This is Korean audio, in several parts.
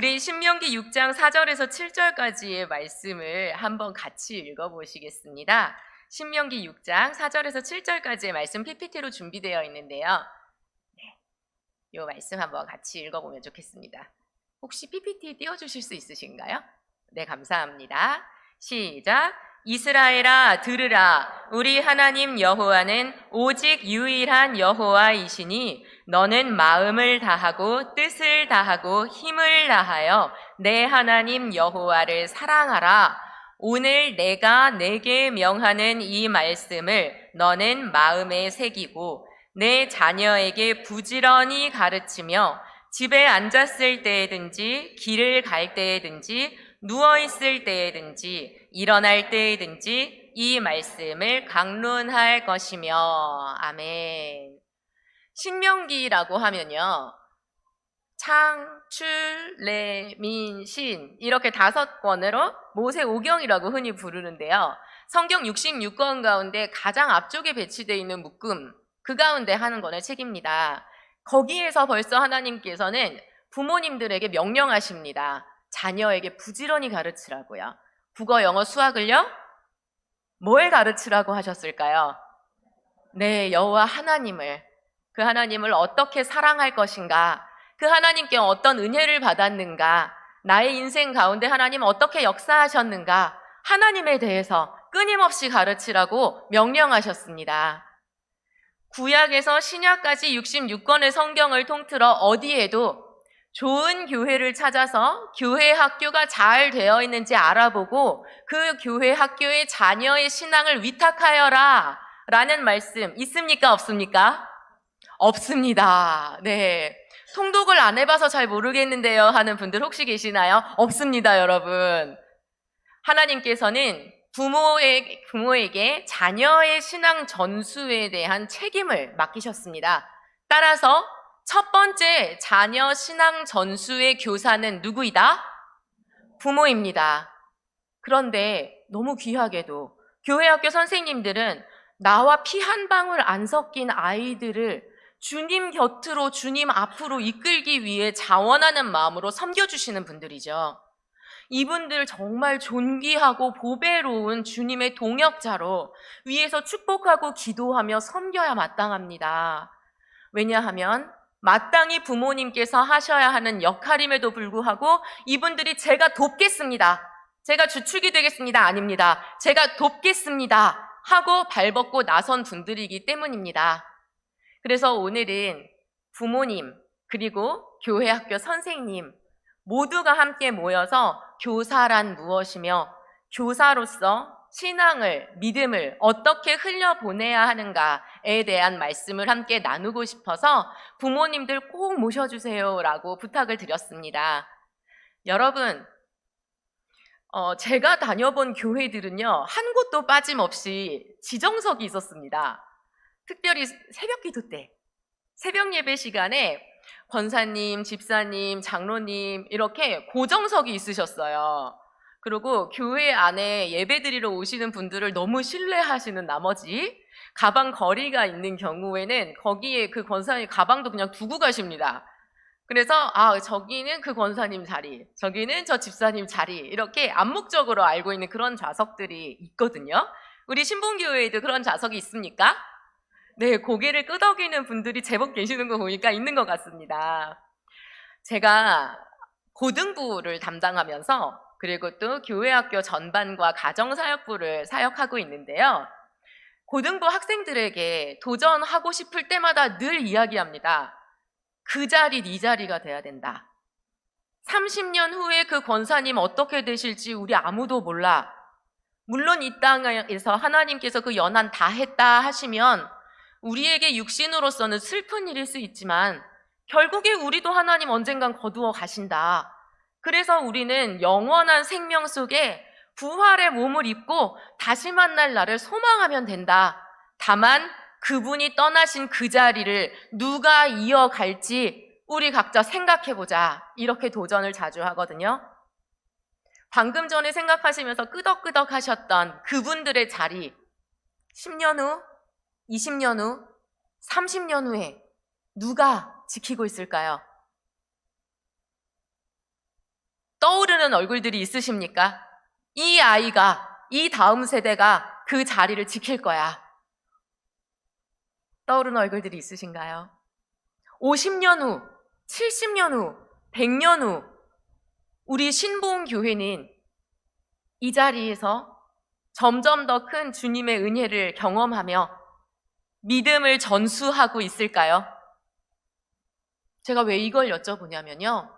우리 신명기 6장 4절에서 7절까지의 말씀을 한번 같이 읽어보시겠습니다. 신명기 6장 4절에서 7절까지의 말씀 PPT로 준비되어 있는데요. 이 말씀 한번 같이 읽어보면 좋겠습니다. 혹시 PPT 띄워주실 수 있으신가요? 네, 감사합니다. 시작! 이스라엘아 들으라. 우리 하나님 여호와는 오직 유일한 여호와이시니 너는 마음을 다하고 뜻을 다하고 힘을 다하여 내 하나님 여호와를 사랑하라. 오늘 내가 내게 명하는 이 말씀을 너는 마음에 새기고 내 자녀에게 부지런히 가르치며 집에 앉았을 때에든지 길을 갈 때에든지 누워있을 때에든지 일어날 때에든지 이 말씀을 강론할 것이며. 아멘. 신명기라고 하면요, 창, 출, 래, 민, 신 이렇게 5권으로 모세오경이라고 흔히 부르는데요. 성경 66권 가운데 가장 앞쪽에 배치되어 있는 묶음, 그 가운데 하는 권의 책입니다. 거기에서 벌써 하나님께서는 부모님들에게 명령하십니다. 자녀에게 부지런히 가르치라고요. 국어, 영어, 수학을요? 뭘 가르치라고 하셨을까요? 네, 여호와 하나님을. 그 하나님을 어떻게 사랑할 것인가? 그 하나님께 어떤 은혜를 받았는가? 나의 인생 가운데 하나님 어떻게 역사하셨는가? 하나님에 대해서 끊임없이 가르치라고 명령하셨습니다. 구약에서 신약까지 66권의 성경을 통틀어 어디에도 좋은 교회를 찾아서 교회 학교가 잘 되어 있는지 알아보고 그 교회 학교의 자녀의 신앙을 위탁하여라 라는 말씀 있습니까? 없습니까? 없습니다. 네. 통독을 안 해봐서 잘 모르겠는데요 하는 분들 혹시 계시나요? 없습니다, 여러분. 하나님께서는 부모에게 자녀의 신앙 전수에 대한 책임을 맡기셨습니다. 따라서 첫 번째 자녀 신앙 전수의 교사는 누구이다? 부모입니다. 그런데 너무 귀하게도 교회 학교 선생님들은 나와 피 한 방울 안 섞인 아이들을 주님 곁으로, 주님 앞으로 이끌기 위해 자원하는 마음으로 섬겨주시는 분들이죠. 이분들 정말 존귀하고 보배로운 주님의 동역자로 위에서 축복하고 기도하며 섬겨야 마땅합니다. 왜냐하면 마땅히 부모님께서 하셔야 하는 역할임에도 불구하고 이분들이 제가 돕겠습니다, 제가 주축이 되겠습니다, 아닙니다. 제가 돕겠습니다 하고 발벗고 나선 분들이기 때문입니다. 그래서 오늘은 부모님 그리고 교회 학교 선생님 모두가 함께 모여서 교사란 무엇이며 교사로서 신앙을, 믿음을 어떻게 흘려보내야 하는가에 대한 말씀을 함께 나누고 싶어서 부모님들 꼭 모셔주세요 라고 부탁을 드렸습니다. 여러분, 제가 다녀본 교회들은요, 한 곳도 빠짐없이 지정석이 있었습니다. 특별히 새벽 기도 때, 새벽 예배 시간에 권사님, 집사님, 장로님 이렇게 고정석이 있으셨어요. 그리고 교회 안에 예배드리러 오시는 분들을 너무 신뢰하시는 나머지 가방 거리가 있는 경우에는 거기에 그 권사님 가방도 그냥 두고 가십니다. 그래서 저기는 그 권사님 자리, 저기는 저 집사님 자리 이렇게 암묵적으로 알고 있는 그런 좌석들이 있거든요. 우리 신봉교회에도 그런 좌석이 있습니까? 네, 고개를 끄덕이는 분들이 제법 계시는 거 보니까 있는 것 같습니다. 제가 고등부를 담당하면서 그리고 또 교회학교 전반과 가정사역부를 사역하고 있는데요. 고등부 학생들에게 도전하고 싶을 때마다 늘 이야기합니다. 그 자리 네 자리가 돼야 된다. 30년 후에 그 권사님 어떻게 되실지 우리 아무도 몰라. 물론 이 땅에서 하나님께서 그 연한 다 했다 하시면 우리에게 육신으로서는 슬픈 일일 수 있지만 결국에 우리도 하나님 언젠간 거두어 가신다. 그래서 우리는 영원한 생명 속에 부활의 몸을 입고 다시 만날 날을 소망하면 된다. 다만 그분이 떠나신 그 자리를 누가 이어갈지 우리 각자 생각해보자. 이렇게 도전을 자주 하거든요. 방금 전에 생각하시면서 끄덕끄덕 하셨던 그분들의 자리, 10년 후, 20년 후, 30년 후에 누가 지키고 있을까요? 떠오르는 얼굴들이 있으십니까? 이 아이가, 이 다음 세대가 그 자리를 지킬 거야. 떠오르는 얼굴들이 있으신가요? 50년 후, 70년 후, 100년 후 우리 신보훈 교회는 이 자리에서 점점 더 큰 주님의 은혜를 경험하며 믿음을 전수하고 있을까요? 제가 왜 이걸 여쭤보냐면요.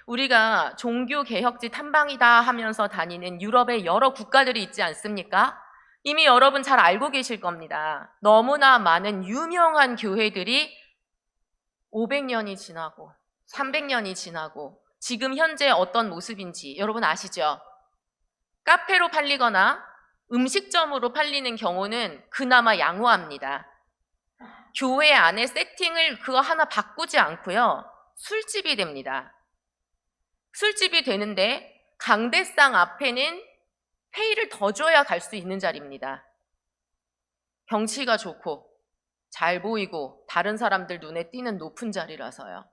우리가 종교개혁지 탐방이다 하면서 다니는 유럽의 여러 국가들이 있지 않습니까? 이미 여러분 잘 알고 계실 겁니다. 너무나 많은 유명한 교회들이 500년이 지나고 300년이 지나고 지금 현재 어떤 모습인지 여러분 아시죠? 카페로 팔리거나 음식점으로 팔리는 경우는 그나마 양호합니다. 교회 안에 세팅을 그거 하나 바꾸지 않고요. 술집이 됩니다. 술집이 되는데 강대상 앞에는 페이를 더 줘야 갈 수 있는 자리입니다. 경치가 좋고 잘 보이고 다른 사람들 눈에 띄는 높은 자리라서요.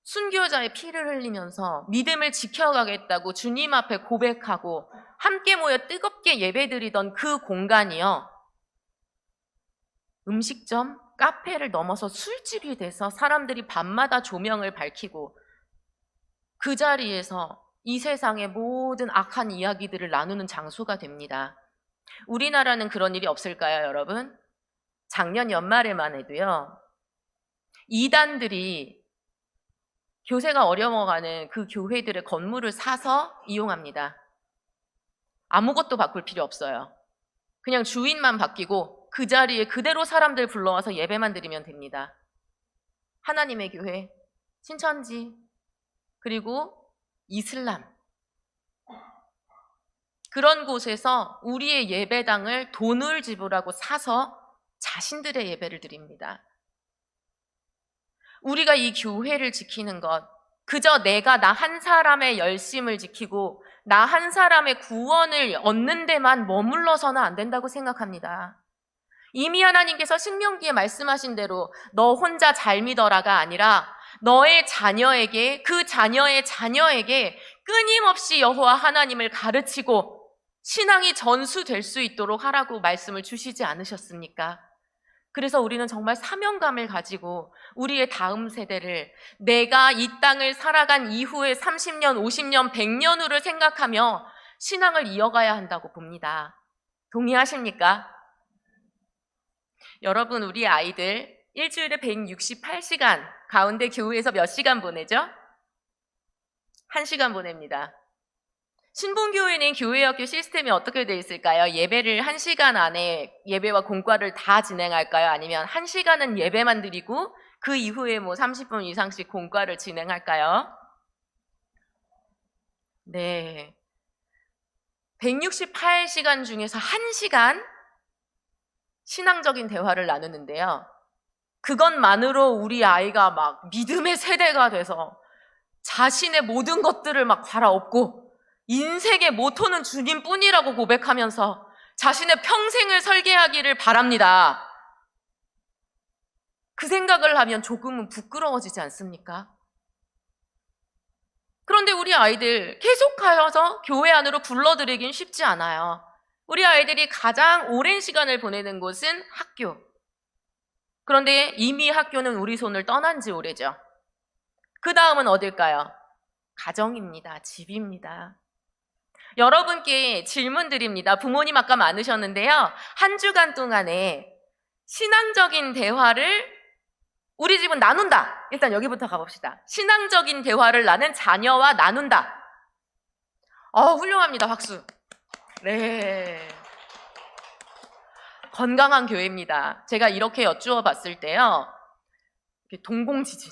순교자의 피를 흘리면서 믿음을 지켜가겠다고 주님 앞에 고백하고 함께 모여 뜨겁게 예배드리던 그 공간이요. 음식점, 카페를 넘어서 술집이 돼서 사람들이 밤마다 조명을 밝히고 그 자리에서 이 세상의 모든 악한 이야기들을 나누는 장소가 됩니다. 우리나라는 그런 일이 없을까요, 여러분? 작년 연말에만 해도요. 이단들이 교세가 어려워가는 그 교회들의 건물을 사서 이용합니다. 아무것도 바꿀 필요 없어요. 그냥 주인만 바뀌고 그 자리에 그대로 사람들 불러와서 예배만 드리면 됩니다. 하나님의 교회, 신천지, 그리고 이슬람. 그런 곳에서 우리의 예배당을 돈을 지불하고 사서 자신들의 예배를 드립니다. 우리가 이 교회를 지키는 것, 그저 내가 나 한 사람의 열심을 지키고 나 한 사람의 구원을 얻는 데만 머물러서는 안 된다고 생각합니다. 이미 하나님께서 신명기에 말씀하신 대로 너 혼자 잘 믿어라가 아니라 너의 자녀에게, 그 자녀의 자녀에게 끊임없이 여호와 하나님을 가르치고 신앙이 전수될 수 있도록 하라고 말씀을 주시지 않으셨습니까? 그래서 우리는 정말 사명감을 가지고 우리의 다음 세대를 내가 이 땅을 살아간 이후에 30년, 50년, 100년 후를 생각하며 신앙을 이어가야 한다고 봅니다. 동의하십니까? 여러분, 우리 아이들 일주일에 168시간 가운데 교회에서 몇 시간 보내죠? 1시간 보냅니다. 신봉교회는 교회학교 시스템이 어떻게 되어 있을까요? 예배를 1시간 안에 예배와 공과를 다 진행할까요? 아니면 1시간은 예배만 드리고 그 이후에 30분 이상씩 공과를 진행할까요? 네. 168시간 중에서 1시간 신앙적인 대화를 나누는데요. 그것만으로 우리 아이가 막 믿음의 세대가 돼서 자신의 모든 것들을 막 갈아엎고 인생의 모토는 주님뿐이라고 고백하면서 자신의 평생을 설계하기를 바랍니다. 그 생각을 하면 조금은 부끄러워지지 않습니까? 그런데 우리 아이들 계속하여서 교회 안으로 불러들이긴 쉽지 않아요. 우리 아이들이 가장 오랜 시간을 보내는 곳은 학교. 그런데 이미 학교는 우리 손을 떠난 지 오래죠. 그 다음은 어딜까요? 가정입니다. 집입니다. 여러분께 질문 드립니다. 부모님 아까 많으셨는데요. 한 주간 동안에 신앙적인 대화를 우리 집은 나눈다. 일단 여기부터 가봅시다. 신앙적인 대화를 나는 자녀와 나눈다. 훌륭합니다. 박수. 네. 건강한 교회입니다. 제가 이렇게 여쭈어 봤을 때요. 동공지진.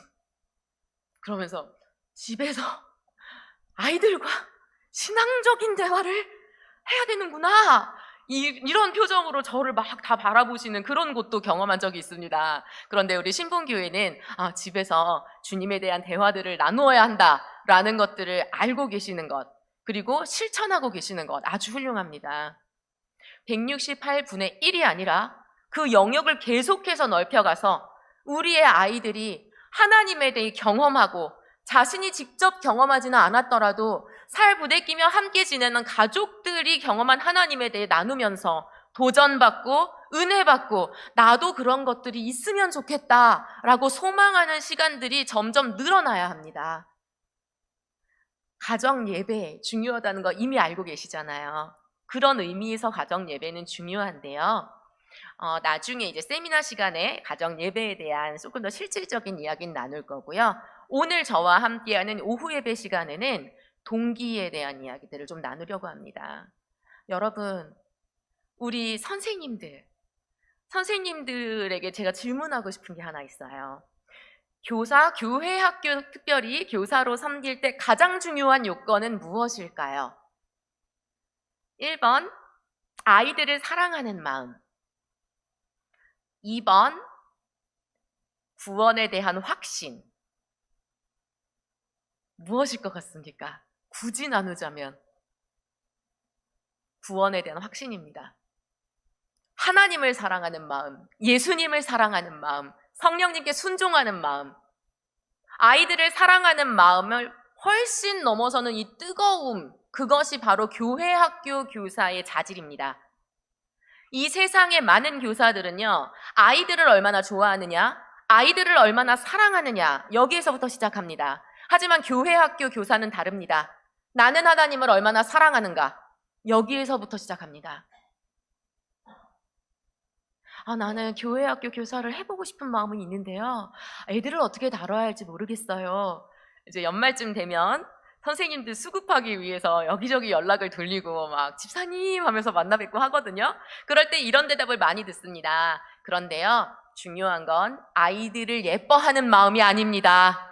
그러면서 집에서 아이들과 신앙적인 대화를 해야 되는구나. 이런 표정으로 저를 막 다 바라보시는 그런 곳도 경험한 적이 있습니다. 그런데 우리 신봉교회는 집에서 주님에 대한 대화들을 나누어야 한다라는 것들을 알고 계시는 것, 그리고 실천하고 계시는 것 아주 훌륭합니다. 168분의 1이 아니라 그 영역을 계속해서 넓혀가서 우리의 아이들이 하나님에 대해 경험하고 자신이 직접 경험하지는 않았더라도 살 부대끼며 함께 지내는 가족들이 경험한 하나님에 대해 나누면서 도전받고 은혜받고 나도 그런 것들이 있으면 좋겠다라고 소망하는 시간들이 점점 늘어나야 합니다. 가정 예배 중요하다는 거 이미 알고 계시잖아요. 그런 의미에서 가정 예배는 중요한데요. 나중에 이제 세미나 시간에 가정 예배에 대한 조금 더 실질적인 이야기는 나눌 거고요. 오늘 저와 함께하는 오후 예배 시간에는 동기에 대한 이야기들을 좀 나누려고 합니다. 여러분, 우리 선생님들에게 제가 질문하고 싶은 게 하나 있어요. 교사, 교회 학교 특별히 교사로 섬길 때 가장 중요한 요건은 무엇일까요? 1번, 아이들을 사랑하는 마음. 2번, 구원에 대한 확신. 무엇일 것 같습니까? 굳이 나누자면 구원에 대한 확신입니다. 하나님을 사랑하는 마음, 예수님을 사랑하는 마음, 성령님께 순종하는 마음, 아이들을 사랑하는 마음을 훨씬 넘어서는 이 뜨거움, 그것이 바로 교회 학교 교사의 자질입니다. 이 세상의 많은 교사들은요, 아이들을 얼마나 좋아하느냐, 아이들을 얼마나 사랑하느냐, 여기에서부터 시작합니다. 하지만 교회 학교 교사는 다릅니다. 나는 하나님을 얼마나 사랑하는가, 여기에서부터 시작합니다. 나는 교회 학교 교사를 해보고 싶은 마음은 있는데요. 애들을 어떻게 다뤄야 할지 모르겠어요. 이제 연말쯤 되면 선생님들 수급하기 위해서 여기저기 연락을 돌리고 막 집사님 하면서 만나 뵙고 하거든요. 그럴 때 이런 대답을 많이 듣습니다. 그런데요, 중요한 건 아이들을 예뻐하는 마음이 아닙니다.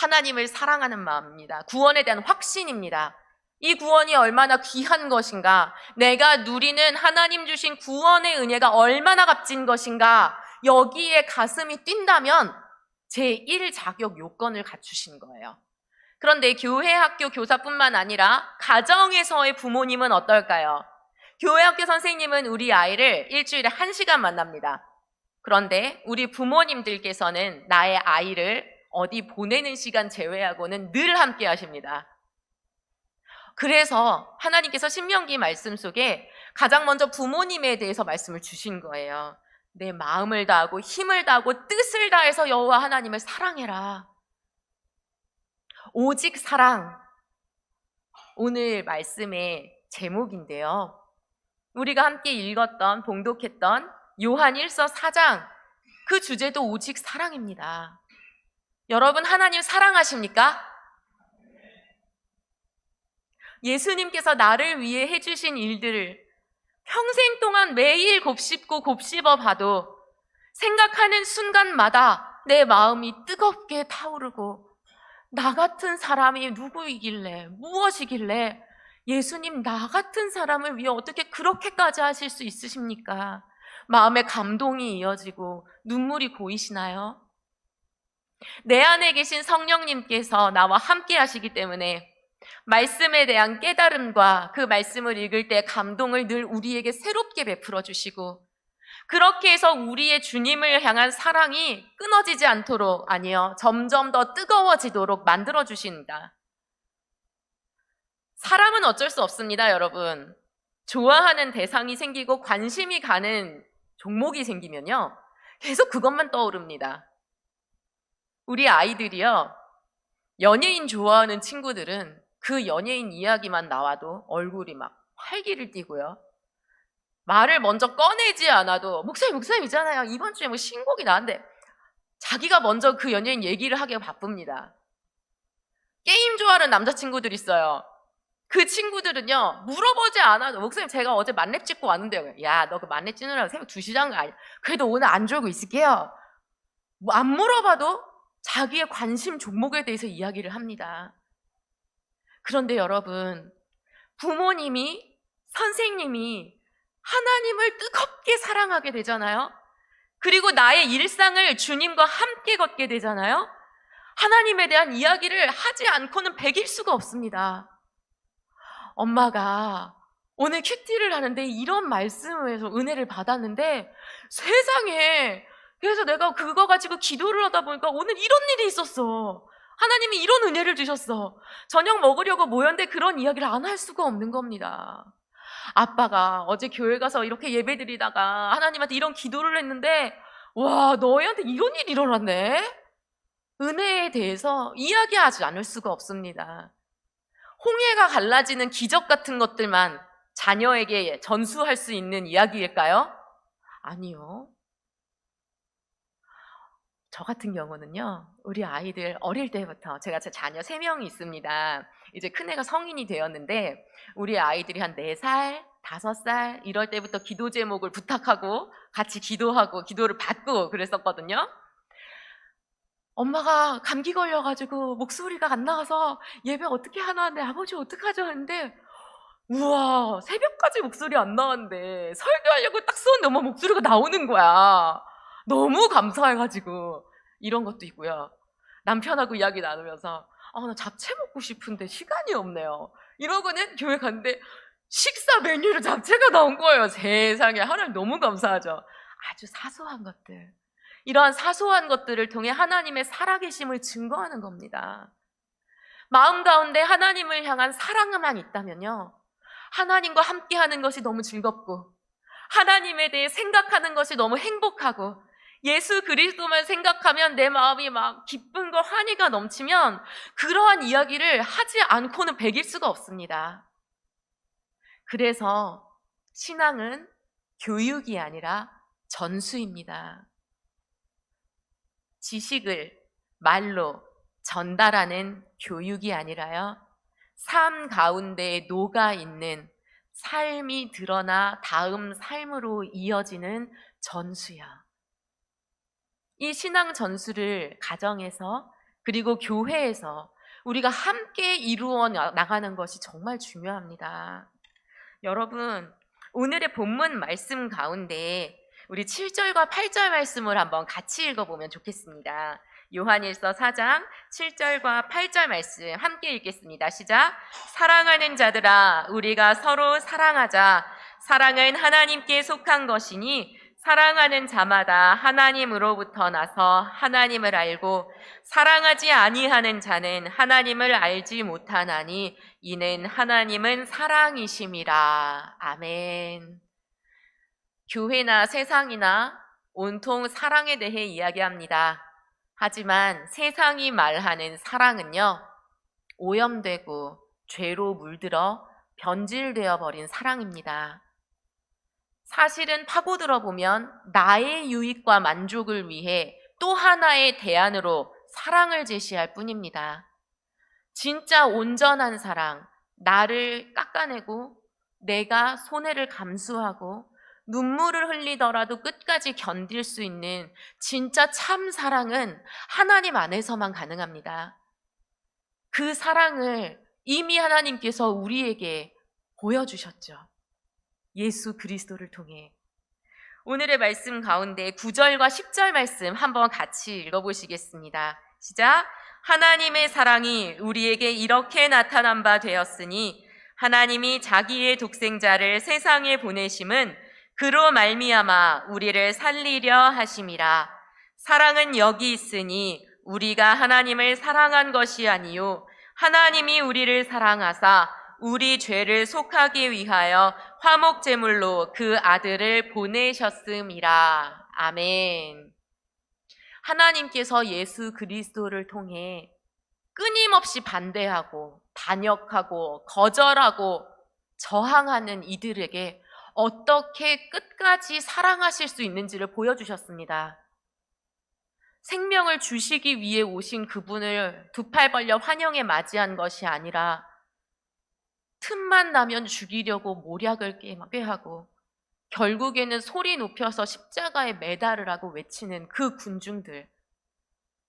하나님을 사랑하는 마음입니다. 구원에 대한 확신입니다. 이 구원이 얼마나 귀한 것인가, 내가 누리는 하나님 주신 구원의 은혜가 얼마나 값진 것인가, 여기에 가슴이 뛴다면 제1 자격 요건을 갖추신 거예요. 그런데 교회 학교 교사뿐만 아니라 가정에서의 부모님은 어떨까요? 교회 학교 선생님은 우리 아이를 일주일에 1시간 만납니다. 그런데 우리 부모님들께서는 나의 아이를 어디 보내는 시간 제외하고는 늘 함께 하십니다. 그래서 하나님께서 신명기 말씀 속에 가장 먼저 부모님에 대해서 말씀을 주신 거예요. 내 마음을 다하고 힘을 다하고 뜻을 다해서 여호와 하나님을 사랑해라. 오직 사랑. 오늘 말씀의 제목인데요. 우리가 함께 읽었던, 봉독했던 요한 1서 4장, 그 주제도 오직 사랑입니다. 여러분, 하나님 사랑하십니까? 예수님께서 나를 위해 해주신 일들을 평생 동안 매일 곱씹고 곱씹어 봐도 생각하는 순간마다 내 마음이 뜨겁게 타오르고, 나 같은 사람이 누구이길래, 무엇이길래 예수님 나 같은 사람을 위해 어떻게 그렇게까지 하실 수 있으십니까? 마음에 감동이 이어지고 눈물이 고이시나요? 내 안에 계신 성령님께서 나와 함께 하시기 때문에 말씀에 대한 깨달음과 그 말씀을 읽을 때 감동을 늘 우리에게 새롭게 베풀어 주시고, 그렇게 해서 우리의 주님을 향한 사랑이 끊어지지 않도록, 아니요, 점점 더 뜨거워지도록 만들어 주신다. 사람은 어쩔 수 없습니다, 여러분. 좋아하는 대상이 생기고 관심이 가는 종목이 생기면요, 계속 그것만 떠오릅니다. 우리 아이들이요, 연예인 좋아하는 친구들은 그 연예인 이야기만 나와도 얼굴이 막 활기를 띠고요, 말을 먼저 꺼내지 않아도 목사님 있잖아요, 이번 주에 뭐 신곡이 나왔는데, 자기가 먼저 그 연예인 얘기를 하기가 바쁩니다. 게임 좋아하는 남자친구들 있어요. 그 친구들은요, 물어보지 않아도 목사님 제가 어제 만렙 찍고 왔는데요. 야, 너 그 만렙 찍느라고 새벽 2시 잔 거 아니야? 그래도 오늘 안 졸고 있을게요. 뭐 안 물어봐도 자기의 관심 종목에 대해서 이야기를 합니다. 그런데 여러분, 부모님이, 선생님이 하나님을 뜨겁게 사랑하게 되잖아요. 그리고 나의 일상을 주님과 함께 걷게 되잖아요. 하나님에 대한 이야기를 하지 않고는 배길 수가 없습니다. 엄마가 오늘 큐티를 하는데 이런 말씀에서 은혜를 받았는데, 세상에, 그래서 내가 그거 가지고 기도를 하다 보니까 오늘 이런 일이 있었어. 하나님이 이런 은혜를 주셨어. 저녁 먹으려고 모였는데 그런 이야기를 안 할 수가 없는 겁니다. 아빠가 어제 교회 가서 이렇게 예배 드리다가 하나님한테 이런 기도를 했는데, 와, 너희한테 이런 일이 일어났네? 은혜에 대해서 이야기하지 않을 수가 없습니다. 홍해가 갈라지는 기적 같은 것들만 자녀에게 전수할 수 있는 이야기일까요? 아니요. 저 같은 경우는요, 우리 아이들 어릴 때부터, 제가 제 자녀 3명이 있습니다. 이제 큰애가 성인이 되었는데, 우리 아이들이 한 4살, 5살 이럴 때부터 기도 제목을 부탁하고 같이 기도하고 기도를 받고 그랬었거든요. 엄마가 감기 걸려가지고 목소리가 안 나와서 예배 어떻게 하나 하는데 아버지 어떡하죠 하는데, 우와, 새벽까지 목소리 안 나왔는데 설교하려고 딱 쏘는데 엄마 목소리가 나오는 거야. 너무 감사해가지고. 이런 것도 있고요. 남편하고 이야기 나누면서 나 잡채 먹고 싶은데 시간이 없네요. 이러고는 교회 갔는데 식사 메뉴로 잡채가 나온 거예요. 세상에, 하나님 너무 감사하죠. 아주 사소한 것들, 이러한 사소한 것들을 통해 하나님의 살아계심을 증거하는 겁니다. 마음 가운데 하나님을 향한 사랑만 있다면요, 하나님과 함께하는 것이 너무 즐겁고, 하나님에 대해 생각하는 것이 너무 행복하고, 예수 그리스도만 생각하면 내 마음이 막 기쁨과 환희가 넘치면 그러한 이야기를 하지 않고는 배길 수가 없습니다. 그래서 신앙은 교육이 아니라 전수입니다. 지식을 말로 전달하는 교육이 아니라요, 삶 가운데 녹아있는 삶이 드러나 다음 삶으로 이어지는 전수야. 이 신앙 전수를 가정에서 그리고 교회에서 우리가 함께 이루어 나가는 것이 정말 중요합니다. 여러분, 오늘의 본문 말씀 가운데 우리 7절과 8절 말씀을 한번 같이 읽어보면 좋겠습니다. 요한일서 4장 7절과 8절 말씀 함께 읽겠습니다. 시작. 사랑하는 자들아, 우리가 서로 사랑하자. 사랑은 하나님께 속한 것이니 사랑하는 자마다 하나님으로부터 나서 하나님을 알고 사랑하지 아니하는 자는 하나님을 알지 못하나니 이는 하나님은 사랑이심이라. 아멘. 교회나 세상이나 온통 사랑에 대해 이야기합니다. 하지만 세상이 말하는 사랑은요, 오염되고 죄로 물들어 변질되어 버린 사랑입니다. 사실은 파고들어 보면 나의 유익과 만족을 위해 또 하나의 대안으로 사랑을 제시할 뿐입니다. 진짜 온전한 사랑, 나를 깎아내고 내가 손해를 감수하고 눈물을 흘리더라도 끝까지 견딜 수 있는 진짜 참 사랑은 하나님 안에서만 가능합니다. 그 사랑을 이미 하나님께서 우리에게 보여주셨죠. 예수 그리스도를 통해. 오늘의 말씀 가운데 9절과 10절 말씀 한번 같이 읽어보시겠습니다. 시작. 하나님의 사랑이 우리에게 이렇게 나타난 바 되었으니 하나님이 자기의 독생자를 세상에 보내심은 그로 말미암아 우리를 살리려 하심이라. 사랑은 여기 있으니 우리가 하나님을 사랑한 것이 아니요 하나님이 우리를 사랑하사 우리 죄를 속하기 위하여 화목제물로 그 아들을 보내셨음이라. 아멘. 하나님께서 예수 그리스도를 통해 끊임없이 반대하고 반역하고 거절하고 저항하는 이들에게 어떻게 끝까지 사랑하실 수 있는지를 보여주셨습니다. 생명을 주시기 위해 오신 그분을 두 팔 벌려 환영에 맞이한 것이 아니라 틈만 나면 죽이려고 모략을 꾀하고 결국에는 소리 높여서 십자가에 매달으라고 외치는 그 군중들,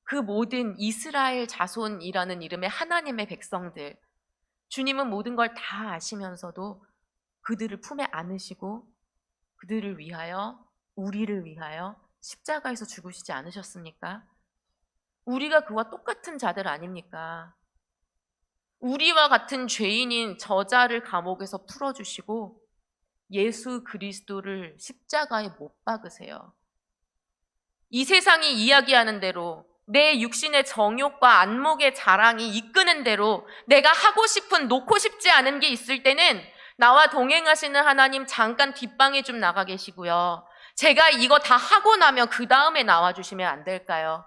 그 모든 이스라엘 자손이라는 이름의 하나님의 백성들, 주님은 모든 걸 다 아시면서도 그들을 품에 안으시고 그들을 위하여, 우리를 위하여 십자가에서 죽으시지 않으셨습니까? 우리가 그와 똑같은 자들 아닙니까? 우리와 같은 죄인인 저자를 감옥에서 풀어주시고 예수 그리스도를 십자가에 못 박으세요. 이 세상이 이야기하는 대로 내 육신의 정욕과 안목의 자랑이 이끄는 대로 내가 하고 싶은, 놓고 싶지 않은 게 있을 때는 나와 동행하시는 하나님 잠깐 뒷방에 좀 나가 계시고요. 제가 이거 다 하고 나면 그 다음에 나와주시면 안 될까요?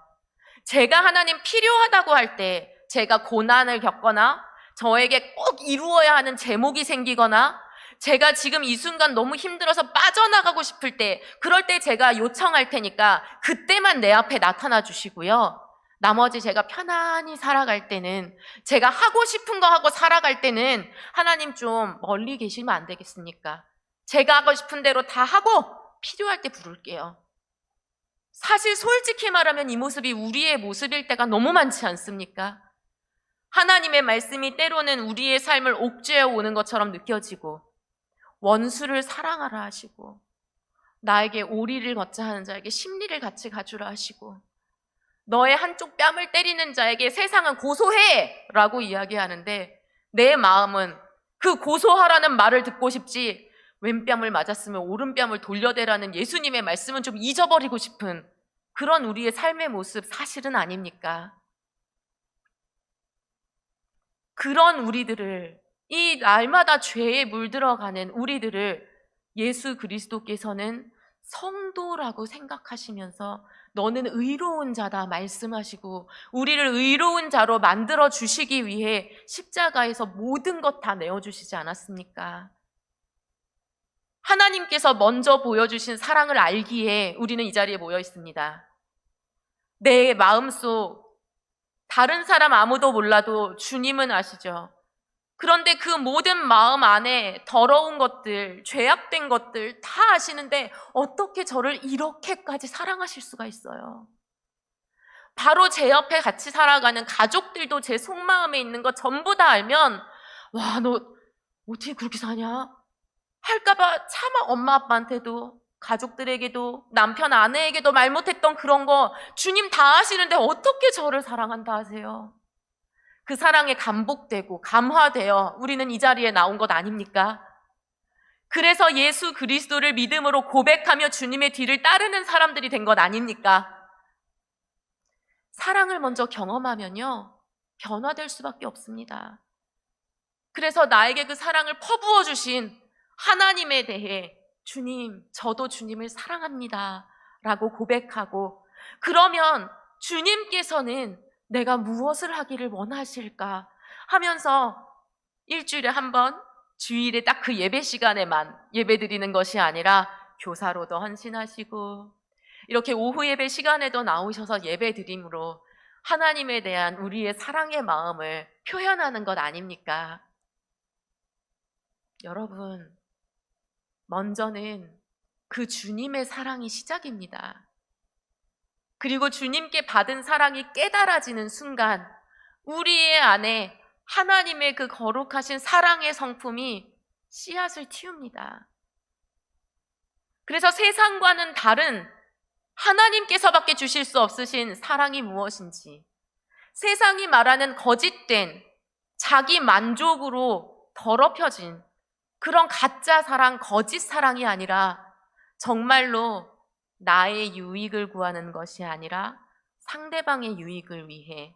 제가 하나님 필요하다고 할 때, 제가 고난을 겪거나 저에게 꼭 이루어야 하는 제목이 생기거나 제가 지금 이 순간 너무 힘들어서 빠져나가고 싶을 때, 그럴 때 제가 요청할 테니까 그때만 내 앞에 나타나 주시고요. 나머지 제가 편안히 살아갈 때는, 제가 하고 싶은 거 하고 살아갈 때는 하나님 좀 멀리 계시면 안 되겠습니까? 제가 하고 싶은 대로 다 하고 필요할 때 부를게요. 사실 솔직히 말하면 이 모습이 우리의 모습일 때가 너무 많지 않습니까? 하나님의 말씀이 때로는 우리의 삶을 옥죄어 오는 것처럼 느껴지고, 원수를 사랑하라 하시고, 나에게 오리를 걷자 하는 자에게 심리를 같이 가주라 하시고, 너의 한쪽 뺨을 때리는 자에게 세상은 고소해! 라고 이야기하는데, 내 마음은 그 고소하라는 말을 듣고 싶지, 왼뺨을 맞았으면 오른뺨을 돌려대라는 예수님의 말씀은 좀 잊어버리고 싶은 그런 우리의 삶의 모습 사실은 아닙니까? 그런 우리들을, 이 날마다 죄에 물들어가는 우리들을 예수 그리스도께서는 성도라고 생각하시면서 너는 의로운 자다 말씀하시고, 우리를 의로운 자로 만들어 주시기 위해 십자가에서 모든 것 다 내어주시지 않았습니까? 하나님께서 먼저 보여주신 사랑을 알기에 우리는 이 자리에 모여 있습니다. 내 마음속, 다른 사람 아무도 몰라도 주님은 아시죠? 그런데 그 모든 마음 안에 더러운 것들, 죄악된 것들 다 아시는데 어떻게 저를 이렇게까지 사랑하실 수가 있어요? 바로 제 옆에 같이 살아가는 가족들도 제 속마음에 있는 거 전부 다 알면, 와, 너 어떻게 그렇게 사냐? 할까봐 차마 엄마 아빠한테도, 가족들에게도, 남편 아내에게도 말 못했던 그런 거 주님 다 아시는데 어떻게 저를 사랑한다 하세요? 그 사랑에 감복되고 감화되어 우리는 이 자리에 나온 것 아닙니까? 그래서 예수 그리스도를 믿음으로 고백하며 주님의 뒤를 따르는 사람들이 된 것 아닙니까? 사랑을 먼저 경험하면요, 변화될 수밖에 없습니다. 그래서 나에게 그 사랑을 퍼부어 주신 하나님에 대해, 주님, 저도 주님을 사랑합니다 라고 고백하고, 그러면 주님께서는 내가 무엇을 하기를 원하실까 하면서 일주일에 한 번, 주일에 딱 그 예배 시간에만 예배 드리는 것이 아니라 교사로도 헌신하시고, 이렇게 오후 예배 시간에도 나오셔서 예배 드림으로 하나님에 대한 우리의 사랑의 마음을 표현하는 것 아닙니까? 여러분, 먼저는 그 주님의 사랑이 시작입니다. 그리고 주님께 받은 사랑이 깨달아지는 순간 우리의 안에 하나님의 그 거룩하신 사랑의 성품이 씨앗을 틔웁니다. 그래서 세상과는 다른 하나님께서밖에 주실 수 없으신 사랑이 무엇인지, 세상이 말하는 거짓된 자기 만족으로 더럽혀진 그런 가짜 사랑, 거짓 사랑이 아니라 정말로 나의 유익을 구하는 것이 아니라 상대방의 유익을 위해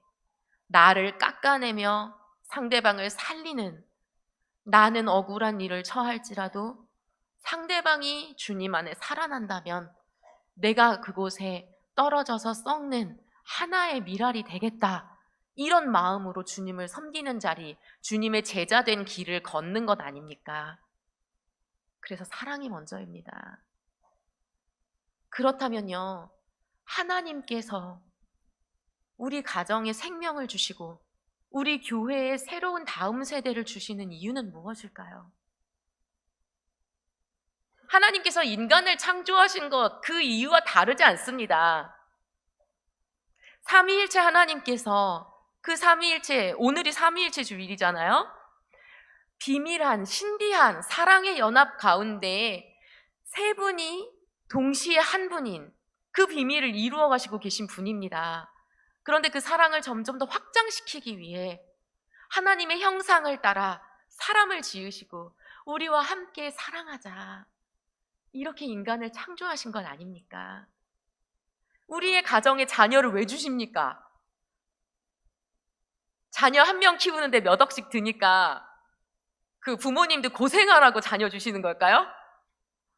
나를 깎아내며 상대방을 살리는, 나는 억울한 일을 처할지라도 상대방이 주님 안에 살아난다면 내가 그곳에 떨어져서 썩는 하나의 미랄이 되겠다, 이런 마음으로 주님을 섬기는 자리, 주님의 제자된 길을 걷는 것 아닙니까? 그래서 사랑이 먼저입니다. 그렇다면요, 하나님께서 우리 가정에 생명을 주시고 우리 교회에 새로운 다음 세대를 주시는 이유는 무엇일까요? 하나님께서 인간을 창조하신 것, 그 이유와 다르지 않습니다. 삼위일체 하나님께서 그 삼위일체, 오늘이 삼위일체 주일이잖아요. 비밀한, 신비한 사랑의 연합 가운데 세 분이 동시에 한 분인 그 비밀을 이루어 가시고 계신 분입니다. 그런데 그 사랑을 점점 더 확장시키기 위해 하나님의 형상을 따라 사람을 지으시고 우리와 함께 사랑하자, 이렇게 인간을 창조하신 것 아닙니까? 우리의 가정에 자녀를 왜 주십니까? 자녀 한 명 키우는데 몇 억씩 드니까 그 부모님도 고생하라고 자녀 주시는 걸까요?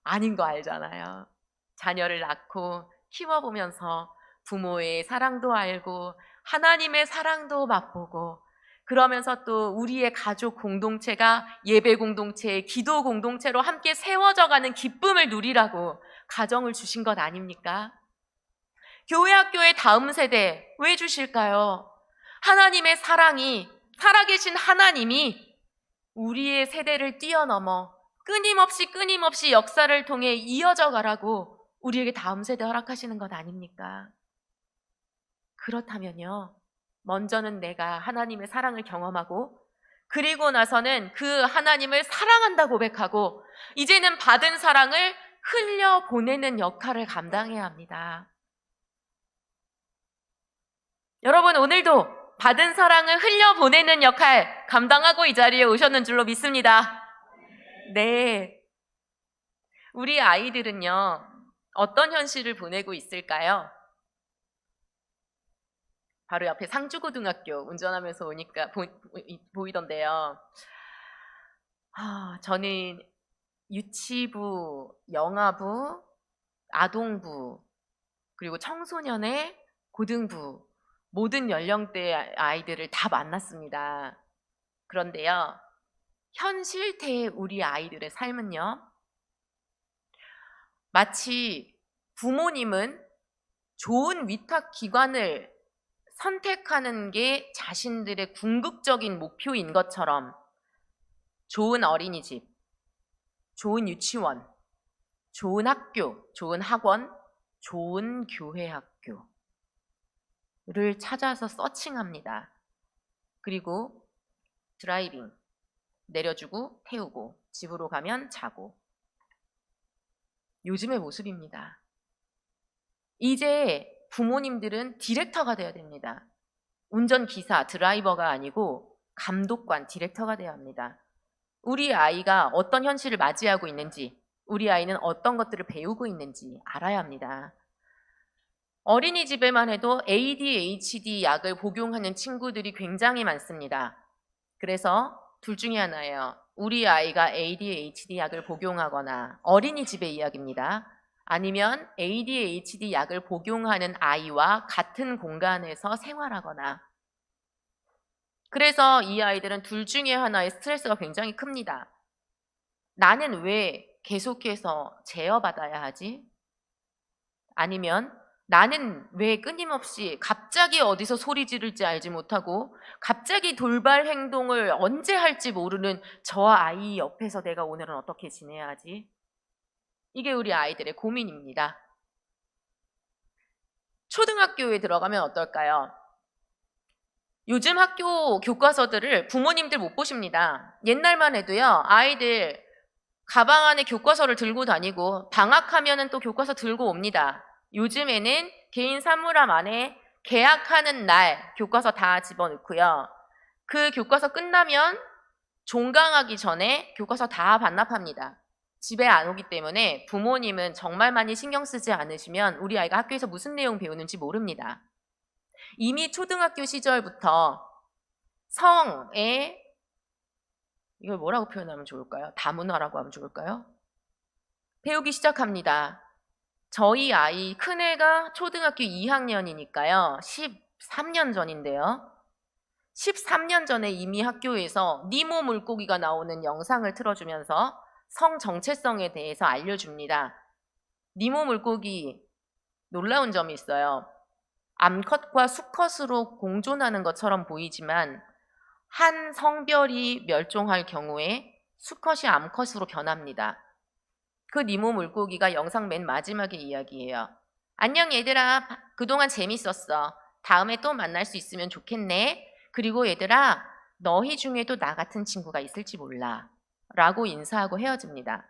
아닌 거 알잖아요. 자녀를 낳고 키워보면서 부모의 사랑도 알고 하나님의 사랑도 맛보고 그러면서 또 우리의 가족 공동체가 예배 공동체, 기도 공동체로 함께 세워져가는 기쁨을 누리라고 가정을 주신 것 아닙니까? 교회 학교의 다음 세대 왜 주실까요? 하나님의 사랑이, 살아계신 하나님이 우리의 세대를 뛰어넘어 끊임없이 역사를 통해 이어져 가라고 우리에게 다음 세대 허락하시는 것 아닙니까? 그렇다면요, 먼저는 내가 하나님의 사랑을 경험하고 그리고 나서는 그 하나님을 사랑한다 고백하고 이제는 받은 사랑을 흘려보내는 역할을 감당해야 합니다. 여러분, 오늘도 받은 사랑을 흘려보내는 역할 감당하고 이 자리에 오셨는 줄로 믿습니다. 네. 우리 아이들은요, 어떤 현실을 보내고 있을까요? 바로 옆에 상주고등학교 운전하면서 오니까 보이던데요. 저는 유치부, 영아부, 아동부, 그리고 청소년의 고등부 모든 연령대의 아이들을 다 만났습니다. 그런데요, 현실태의 우리 아이들의 삶은요, 마치 부모님은 좋은 위탁기관을 선택하는 게 자신들의 궁극적인 목표인 것처럼 좋은 어린이집, 좋은 유치원, 좋은 학교, 좋은 학원, 좋은 교회 학교를 찾아서 서칭합니다. 그리고 드라이빙, 내려주고 태우고 집으로 가면 자고. 요즘의 모습입니다. 이제 부모님들은 디렉터가 되어야 됩니다. 운전기사, 드라이버가 아니고 감독관, 디렉터가 되어야 합니다. 우리 아이가 어떤 현실을 맞이하고 있는지, 우리 아이는 어떤 것들을 배우고 있는지 알아야 합니다. 어린이집에만 해도 ADHD 약을 복용하는 친구들이 굉장히 많습니다. 그래서 둘 중에 하나예요. 우리 아이가 ADHD 약을 복용하거나 어린이집의 이야기입니다. 아니면 ADHD 약을 복용하는 아이와 같은 공간에서 생활하거나. 그래서 이 아이들은 둘 중에 하나의 스트레스가 굉장히 큽니다. 나는 왜 계속해서 제어받아야 하지? 아니면 나는 왜 끊임없이 갑자기 어디서 소리 지를지 알지 못하고 갑자기 돌발 행동을 언제 할지 모르는 저 아이 옆에서 내가 오늘은 어떻게 지내야 하지? 이게 우리 아이들의 고민입니다. 초등학교에 들어가면 어떨까요? 요즘 학교 교과서들을 부모님들 못 보십니다. 옛날만 해도요, 아이들 가방 안에 교과서를 들고 다니고 방학하면은 또 교과서 들고 옵니다. 요즘에는 개인 사물함 안에 개학하는 날 교과서 다 집어넣고요. 그 교과서 끝나면 종강하기 전에 교과서 다 반납합니다. 집에 안 오기 때문에 부모님은 정말 많이 신경 쓰지 않으시면 우리 아이가 학교에서 무슨 내용 배우는지 모릅니다. 이미 초등학교 시절부터 성에, 이걸 뭐라고 표현하면 좋을까요? 다문화라고 하면 좋을까요? 배우기 시작합니다. 저희 아이 큰애가 초등학교 2학년이니까요. 13년 전인데요. 13년 전에 이미 학교에서 니모 물고기가 나오는 영상을 틀어주면서 성 정체성에 대해서 알려줍니다. 니모 물고기 놀라운 점이 있어요. 암컷과 수컷으로 공존하는 것처럼 보이지만 한 성별이 멸종할 경우에 수컷이 암컷으로 변합니다. 그 니모 물고기가 영상 맨 마지막의 이야기예요. 안녕 얘들아, 그동안 재밌었어. 다음에 또 만날 수 있으면 좋겠네. 그리고 얘들아, 너희 중에도 나 같은 친구가 있을지 몰라. 라고 인사하고 헤어집니다.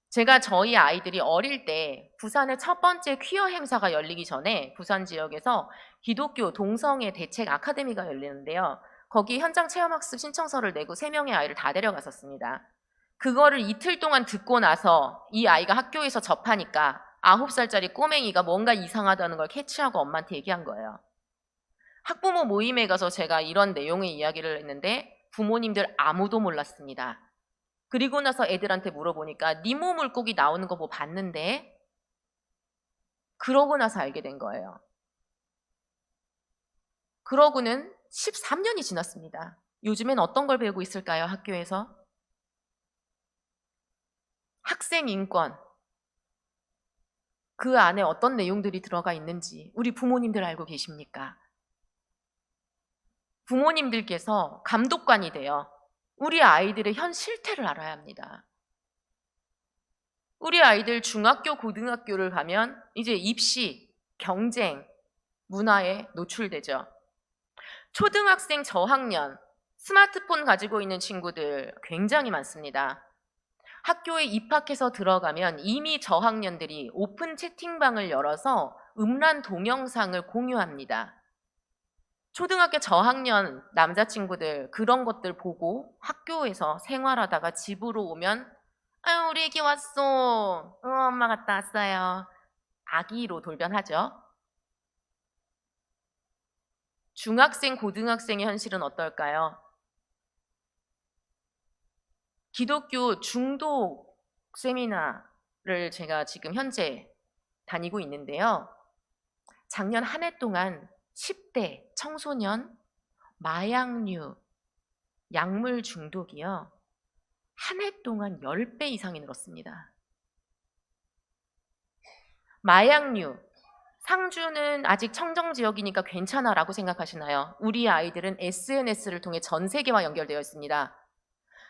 제가 저희 아이들이 어릴 때 부산의 첫 번째 퀴어 행사가 열리기 전에 부산 지역에서 기독교 동성애 대책 아카데미가 열리는데요. 거기 현장 체험학습 신청서를 내고 3명의 아이를 다 데려갔었습니다. 그거를 이틀 동안 듣고 나서 이 아이가 학교에서 접하니까 9살짜리 꼬맹이가 뭔가 이상하다는 걸 캐치하고 엄마한테 얘기한 거예요. 학부모 모임에 가서 제가 이런 내용의 이야기를 했는데 부모님들 아무도 몰랐습니다. 그리고 나서 애들한테 물어보니까 니모 물고기 나오는 거 뭐 봤는데? 그러고 나서 알게 된 거예요. 그러고는 13년이 지났습니다. 요즘엔 어떤 걸 배우고 있을까요, 학교에서? 학생 인권. 그 안에 어떤 내용들이 들어가 있는지 우리 부모님들 알고 계십니까? 부모님들께서 감독관이 되어 우리 아이들의 현 실태를 알아야 합니다. 우리 아이들 중학교, 고등학교를 가면 이제 입시, 경쟁, 문화에 노출되죠. 초등학생 저학년, 스마트폰 가지고 있는 친구들 굉장히 많습니다. 학교에 입학해서 들어가면 이미 저학년들이 오픈 채팅방을 열어서 음란 동영상을 공유합니다. 초등학교 저학년 남자친구들 그런 것들 보고 학교에서 생활하다가 집으로 오면 아유 우리 애기 왔어. 엄마 갔다 왔어요. 아기로 돌변하죠. 중학생, 고등학생의 현실은 어떨까요? 기독교 중독 세미나를 제가 지금 현재 다니고 있는데요. 작년 한 해 동안 10대 청소년 마약류, 약물 중독이요. 한 해 동안 10배 이상이 늘었습니다. 마약류, 상주는 아직 청정지역이니까 괜찮아라고 생각하시나요? 우리 아이들은 SNS를 통해 전 세계와 연결되어 있습니다.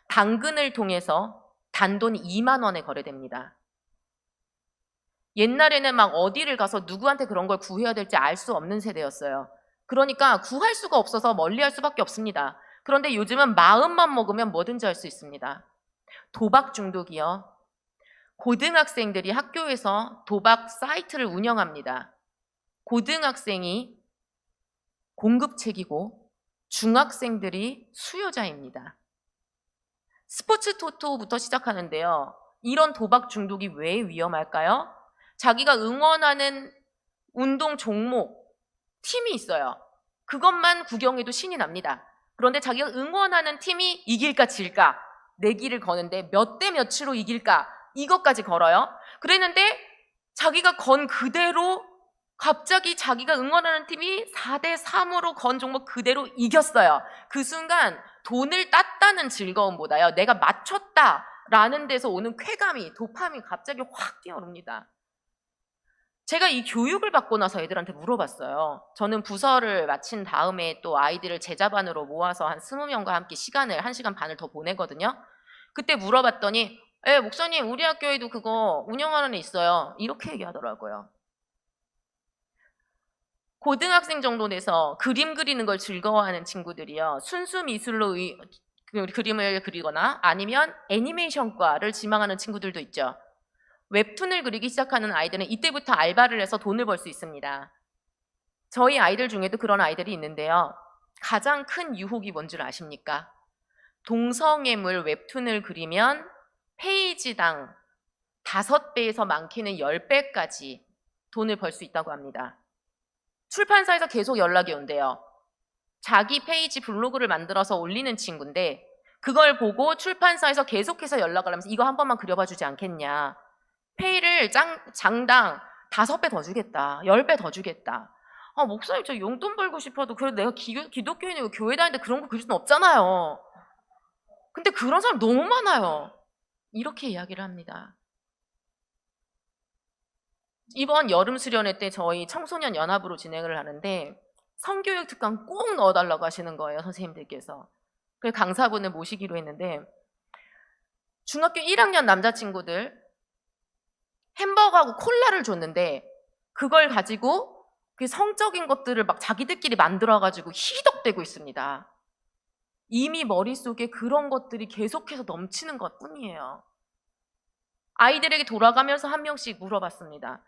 당근을 통해서 단돈 2만 원에 거래됩니다. 옛날에는 막 어디를 가서 누구한테 그런 걸 구해야 될지 알 수 없는 세대였어요. 그러니까 구할 수가 없어서 멀리할 수밖에 없습니다. 그런데 요즘은 마음만 먹으면 뭐든지 할 수 있습니다. 도박 중독이요. 고등학생들이 학교에서 도박 사이트를 운영합니다. 고등학생이 공급책이고 중학생들이 수요자입니다. 스포츠 토토부터 시작하는데요. 이런 도박 중독이 왜 위험할까요? 자기가 응원하는 운동 종목, 팀이 있어요. 그것만 구경해도 신이 납니다. 그런데 자기가 응원하는 팀이 이길까 질까 내기를 거는데 몇 대 몇으로 이길까 이것까지 걸어요. 그랬는데 자기가 건 그대로 갑자기 자기가 응원하는 팀이 4대 3으로 건 종목 그대로 이겼어요. 그 순간 돈을 땄다는 즐거움보다요. 내가 맞췄다라는 데서 오는 쾌감이 도파민이 갑자기 확 뛰어오릅니다. 제가 이 교육을 받고 나서 애들한테 물어봤어요. 저는 부서를 마친 다음에 또 아이들을 제자반으로 모아서 한 20명과 함께 시간을 1시간 반을 더 보내거든요. 그때 물어봤더니 목사님 우리 학교에도 그거 운영하는 애 있어요. 이렇게 얘기하더라고요. 고등학생 정도 돼서 그림 그리는 걸 즐거워하는 친구들이요. 순수 미술로 그림을 그리거나 아니면 애니메이션과를 지망하는 친구들도 있죠. 웹툰을 그리기 시작하는 아이들은 이때부터 알바를 해서 돈을 벌 수 있습니다. 저희 아이들 중에도 그런 아이들이 있는데요. 가장 큰 유혹이 뭔 줄 아십니까? 동성애물 웹툰을 그리면 페이지당 5배에서 많게는 10배까지 돈을 벌 수 있다고 합니다. 출판사에서 계속 연락이 온대요. 자기 페이지 블로그를 만들어서 올리는 친구인데 그걸 보고 출판사에서 계속해서 연락을 하면서 이거 한 번만 그려봐 주지 않겠냐. 페이를 장당 5배 더 주겠다. 10배 더 주겠다. 목사님 저 용돈 벌고 싶어도 그래도 내가 기독교인이고 교회 다니는데 그런 거 그릴 수는 없잖아요. 근데 그런 사람 너무 많아요. 이렇게 이야기를 합니다. 이번 여름 수련회 때 저희 청소년 연합으로 진행을 하는데 성교육 특강 꼭 넣어달라고 하시는 거예요. 선생님들께서. 그래서 강사분을 모시기로 했는데 중학교 1학년 남자친구들 햄버거하고 콜라를 줬는데 그걸 가지고 그 성적인 것들을 막 자기들끼리 만들어가지고 희덕대고 있습니다. 이미 머릿속에 그런 것들이 계속해서 넘치는 것 뿐이에요. 아이들에게 돌아가면서 한 명씩 물어봤습니다.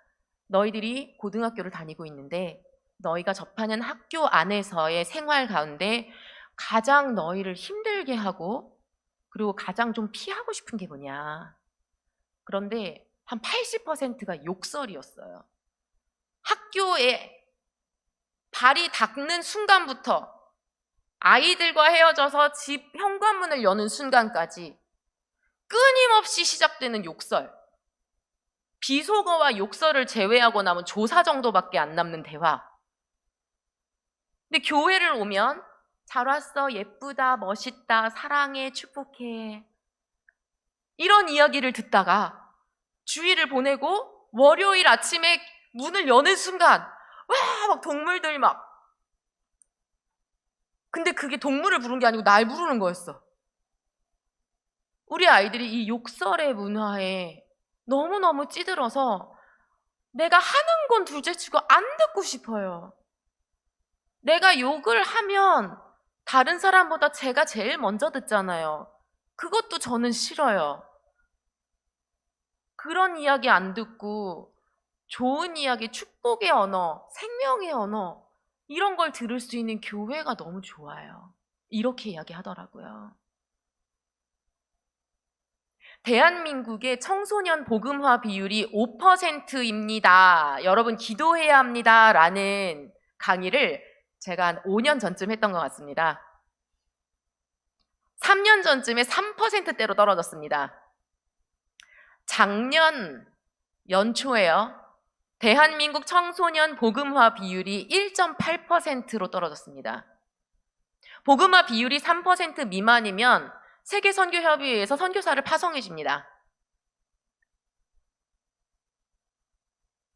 너희들이 고등학교를 다니고 있는데 너희가 접하는 학교 안에서의 생활 가운데 가장 너희를 힘들게 하고 그리고 가장 좀 피하고 싶은 게 뭐냐. 그런데 한 80%가 욕설이었어요. 학교에 발이 닿는 순간부터 아이들과 헤어져서 집 현관문을 여는 순간까지 끊임없이 시작되는 욕설. 비속어와 욕설을 제외하고 남은 조사 정도밖에 안 남는 대화. 근데 교회를 오면 잘 왔어, 예쁘다, 멋있다, 사랑해, 축복해. 이런 이야기를 듣다가 주일을 보내고 월요일 아침에 문을 여는 순간 와, 막 동물들 막. 근데 그게 동물을 부른 게 아니고 날 부르는 거였어. 우리 아이들이 이 욕설의 문화에 너무너무 찌들어서 내가 하는 건 둘째치고 안 듣고 싶어요. 내가 욕을 하면 다른 사람보다 제가 제일 먼저 듣잖아요. 그것도 저는 싫어요. 그런 이야기 안 듣고 좋은 이야기, 축복의 언어, 생명의 언어 이런 걸 들을 수 있는 교회가 너무 좋아요. 이렇게 이야기하더라고요. 대한민국의 청소년 복음화 비율이 5%입니다. 여러분 기도해야 합니다. 라는 강의를 제가 한 5년 전쯤 했던 것 같습니다. 3년 전쯤에 3%대로 떨어졌습니다. 작년 연초에요. 대한민국 청소년 복음화 비율이 1.8%로 떨어졌습니다. 복음화 비율이 3% 미만이면 세계선교협의회에서 선교사를 파송해 줍니다.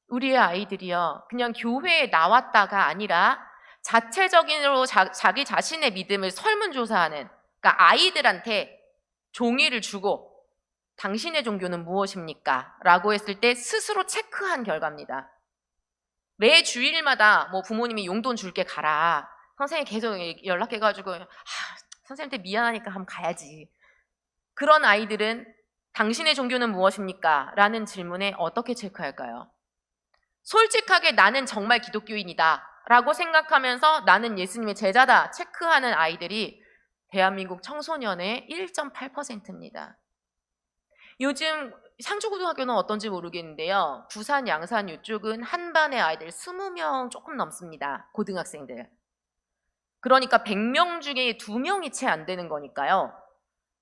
우리의 아이들이요, 그냥 교회에 나왔다가 아니라 자체적으로 자기 자신의 믿음을 설문조사하는, 그러니까 아이들한테 종이를 주고 당신의 종교는 무엇입니까? 라고 했을 때 스스로 체크한 결과입니다. 매 주일마다 뭐 부모님이 용돈 줄게 가라. 선생님이 계속 연락해가지고 선생님한테 미안하니까 한번 가야지. 그런 아이들은 당신의 종교는 무엇입니까? 라는 질문에 어떻게 체크할까요? 솔직하게 나는 정말 기독교인이다 라고 생각하면서 나는 예수님의 제자다 체크하는 아이들이 대한민국 청소년의 1.8%입니다. 요즘 상주고등학교는 어떤지 모르겠는데요. 부산, 양산 이쪽은 한 반의 아이들 20명 조금 넘습니다. 고등학생들. 그러니까 100명 중에 2명이 채 안 되는 거니까요.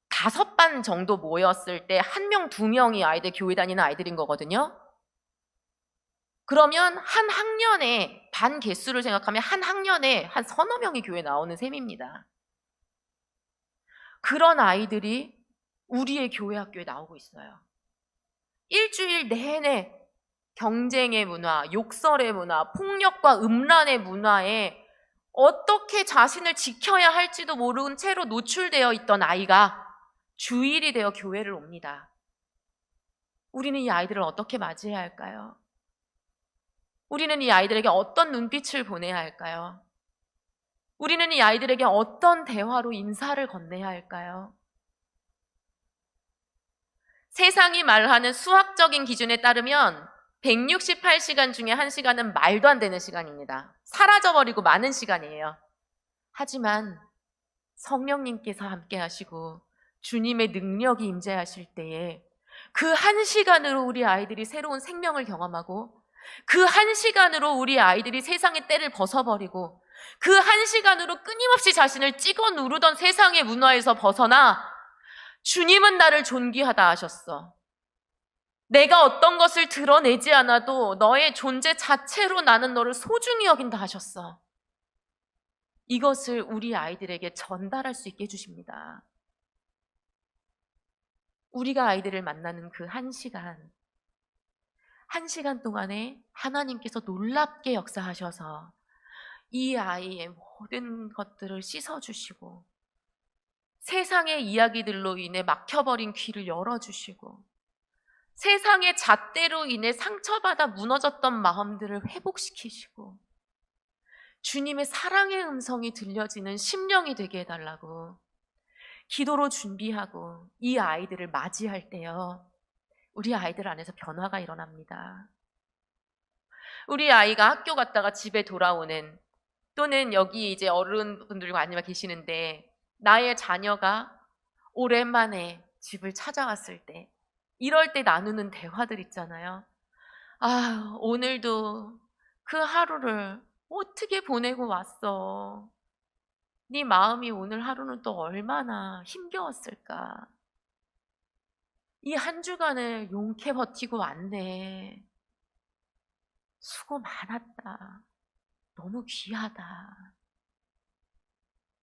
5반 정도 모였을 때 1명, 2명이 아이들 교회 다니는 아이들인 거거든요. 그러면 한 학년에 반 개수를 생각하면 한 학년에 한 서너 명이 교회 나오는 셈입니다. 그런 아이들이 우리의 교회 학교에 나오고 있어요. 일주일 내내 경쟁의 문화, 욕설의 문화, 폭력과 음란의 문화에 어떻게 자신을 지켜야 할지도 모르는 채로 노출되어 있던 아이가 주일이 되어 교회를 옵니다. 우리는 이 아이들을 어떻게 맞이해야 할까요? 우리는 이 아이들에게 어떤 눈빛을 보내야 할까요? 우리는 이 아이들에게 어떤 대화로 인사를 건네야 할까요? 세상이 말하는 수학적인 기준에 따르면 168시간 중에 1시간은 말도 안 되는 시간입니다. 사라져버리고 많은 시간이에요. 하지만 성령님께서 함께 하시고 주님의 능력이 임재하실 때에 그 1시간으로 우리 아이들이 새로운 생명을 경험하고 그 1시간으로 우리 아이들이 세상의 때를 벗어버리고 그 1시간으로 끊임없이 자신을 찍어 누르던 세상의 문화에서 벗어나 주님은 나를 존귀하다 하셨어. 내가 어떤 것을 드러내지 않아도 너의 존재 자체로 나는 너를 소중히 여긴다 하셨어. 이것을 우리 아이들에게 전달할 수 있게 해주십니다. 우리가 아이들을 만나는 그 1시간, 1시간 동안에 하나님께서 놀랍게 역사하셔서 이 아이의 모든 것들을 씻어주시고 세상의 이야기들로 인해 막혀버린 귀를 열어주시고 세상의 잣대로 인해 상처받아 무너졌던 마음들을 회복시키시고 주님의 사랑의 음성이 들려지는 심령이 되게 해달라고 기도로 준비하고 이 아이들을 맞이할 때요, 우리 아이들 안에서 변화가 일어납니다. 우리 아이가 학교 갔다가 집에 돌아오는, 또는 여기 이제 어른분들이 많이 계시는데 나의 자녀가 오랜만에 집을 찾아왔을 때 이럴 때 나누는 대화들 있잖아요. 아, 오늘도 그 하루를 어떻게 보내고 왔어? 네 마음이 오늘 하루는 또 얼마나 힘겨웠을까? 이 한 주간을 용케 버티고 왔네. 수고 많았다. 너무 귀하다.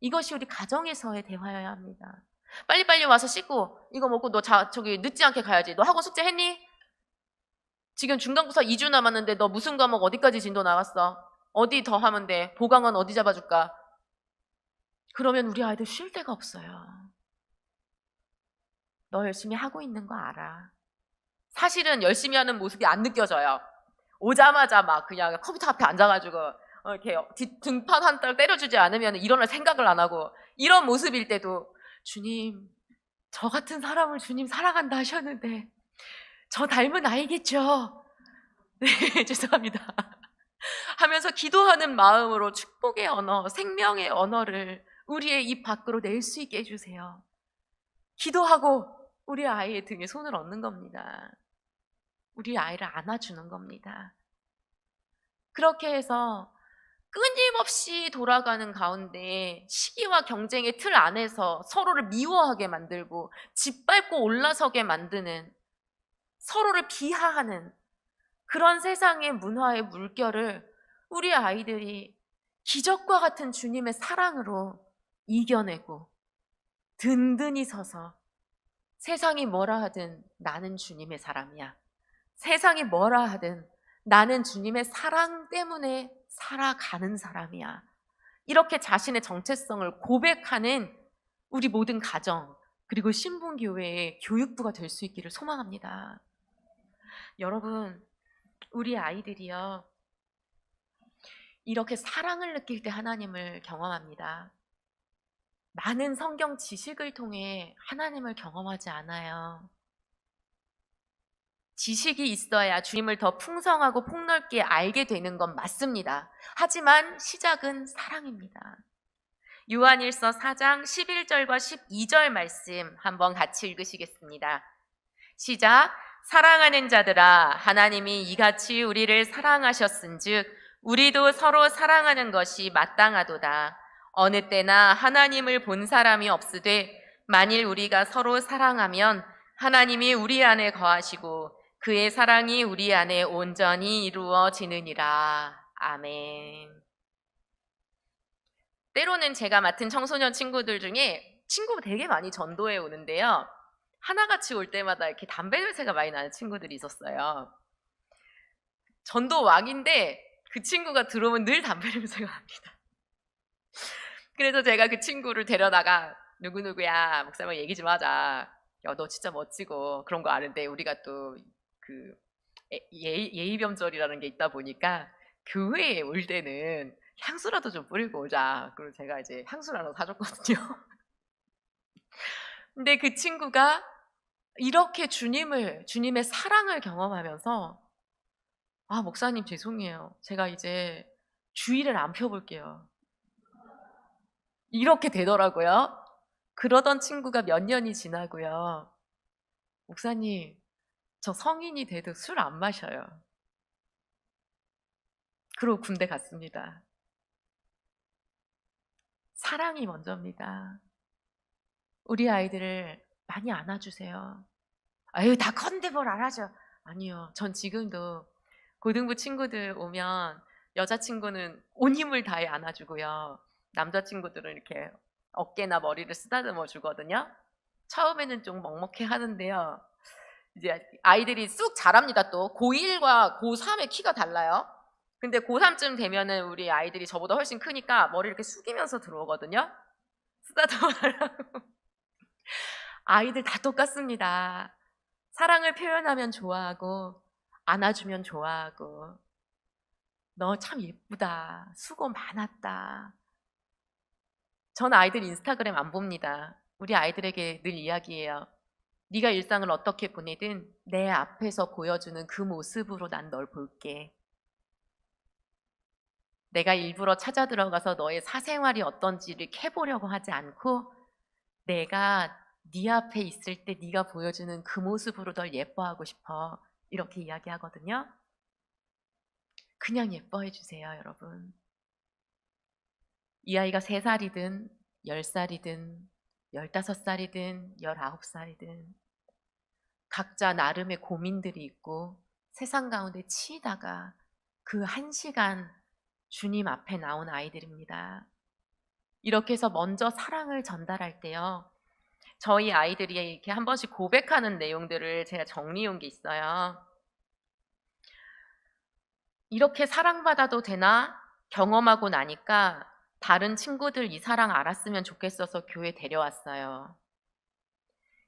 이것이 우리 가정에서의 대화여야 합니다. 빨리빨리 와서 씻고 이거 먹고 너 저기 늦지 않게 가야지. 너 학원 숙제 했니? 지금 중간고사 2주 남았는데 너 무슨 과목 어디까지 진도 나왔어? 어디 더 하면 돼? 보강은 어디 잡아줄까? 그러면 우리 아이들 쉴 데가 없어요. 너 열심히 하고 있는 거 알아. 사실은 열심히 하는 모습이 안 느껴져요. 오자마자 막 그냥 컴퓨터 앞에 앉아가지고 이렇게 등판 한 달 때려주지 않으면 일어날 생각을 안 하고 이런 모습일 때도 주님, 저 같은 사람을 주님 사랑한다 하셨는데 저 닮은 아이겠죠? 네, 죄송합니다. 하면서 기도하는 마음으로 축복의 언어, 생명의 언어를 우리의 입 밖으로 낼 수 있게 해주세요. 기도하고 우리 아이의 등에 손을 얹는 겁니다. 우리 아이를 안아주는 겁니다. 그렇게 해서 끊임없이 돌아가는 가운데 시기와 경쟁의 틀 안에서 서로를 미워하게 만들고 짓밟고 올라서게 만드는, 서로를 비하하는 그런 세상의 문화의 물결을 우리 아이들이 기적과 같은 주님의 사랑으로 이겨내고 든든히 서서 세상이 뭐라 하든 나는 주님의 사람이야. 세상이 뭐라 하든 나는 주님의 사랑 때문에 살아가는 사람이야. 이렇게 자신의 정체성을 고백하는 우리 모든 가정, 그리고 신분교회의 교육부가 될 수 있기를 소망합니다. 여러분, 우리 아이들이요, 이렇게 사랑을 느낄 때 하나님을 경험합니다. 많은 성경 지식을 통해 하나님을 경험하지 않아요. 지식이 있어야 주님을 더 풍성하고 폭넓게 알게 되는 건 맞습니다. 하지만 시작은 사랑입니다. 요한일서 4장 11절과 12절 말씀 한번 같이 읽으시겠습니다. 시작. 사랑하는 자들아, 하나님이 이같이 우리를 사랑하셨은즉 우리도 서로 사랑하는 것이 마땅하도다. 어느 때나 하나님을 본 사람이 없으되 만일 우리가 서로 사랑하면 하나님이 우리 안에 거하시고 그의 사랑이 우리 안에 온전히 이루어지느니라. 아멘. 때로는 제가 맡은 청소년 친구들 중에 친구가 되게 많이 전도해 오는데요. 하나같이 올 때마다 이렇게 담배 냄새가 많이 나는 친구들이 있었어요. 전도 왕인데 그 친구가 들어오면 늘 담배 냄새가 납니다. 그래서 제가 그 친구를 데려다가 누구누구야, 목사님 얘기 좀 하자. 야, 너 진짜 멋지고 그런 거 아는데 우리가 또 그 예의병절이라는 게 있다 보니까 교회에 올 때는 향수라도 좀 뿌리고 오자. 그리고 제가 이제 향수라도 사줬거든요. 근데 그 친구가 이렇게 주님의 사랑을 경험하면서 아, 목사님 죄송해요. 제가 이제 주의를 안 펴볼게요. 이렇게 되더라고요. 그러던 친구가 몇 년이 지나고요. 목사님, 저 성인이 돼도 술 안 마셔요. 그러고 군대 갔습니다. 사랑이 먼저입니다. 우리 아이들을 많이 안아주세요. 아유, 다 컸는데 뭘 안아줘. 아니요. 전 지금도 고등부 친구들 오면 여자친구는 온 힘을 다해 안아주고요. 남자친구들은 이렇게 어깨나 머리를 쓰다듬어 주거든요. 처음에는 좀 먹먹해 하는데요. 이제 아이들이 쑥 자랍니다. 또 고1과 고3의 키가 달라요. 근데 고3쯤 되면은 우리 아이들이 저보다 훨씬 크니까 머리 이렇게 숙이면서 들어오거든요. 쓰다듬어 달라고. 아이들 다 똑같습니다. 사랑을 표현하면 좋아하고 안아주면 좋아하고 너 참 예쁘다. 수고 많았다. 전 아이들 인스타그램 안 봅니다. 우리 아이들에게 늘 이야기해요. 네가 일상을 어떻게 보내든 내 앞에서 보여주는 그 모습으로 난 널 볼게. 내가 일부러 찾아 들어가서 너의 사생활이 어떤지를 캐보려고 하지 않고 내가 네 앞에 있을 때 네가 보여주는 그 모습으로 널 예뻐하고 싶어. 이렇게 이야기하거든요. 그냥 예뻐해 주세요, 여러분. 이 아이가 3살이든 10살이든 15살이든 19살이든 각자 나름의 고민들이 있고 세상 가운데 치이다가 그 1시간 주님 앞에 나온 아이들입니다. 이렇게 해서 먼저 사랑을 전달할 때요. 저희 아이들이 이렇게 한 번씩 고백하는 내용들을 제가 정리해 온 게 있어요. 이렇게 사랑받아도 되나 경험하고 나니까 다른 친구들 이 사랑 알았으면 좋겠어서 교회 데려왔어요.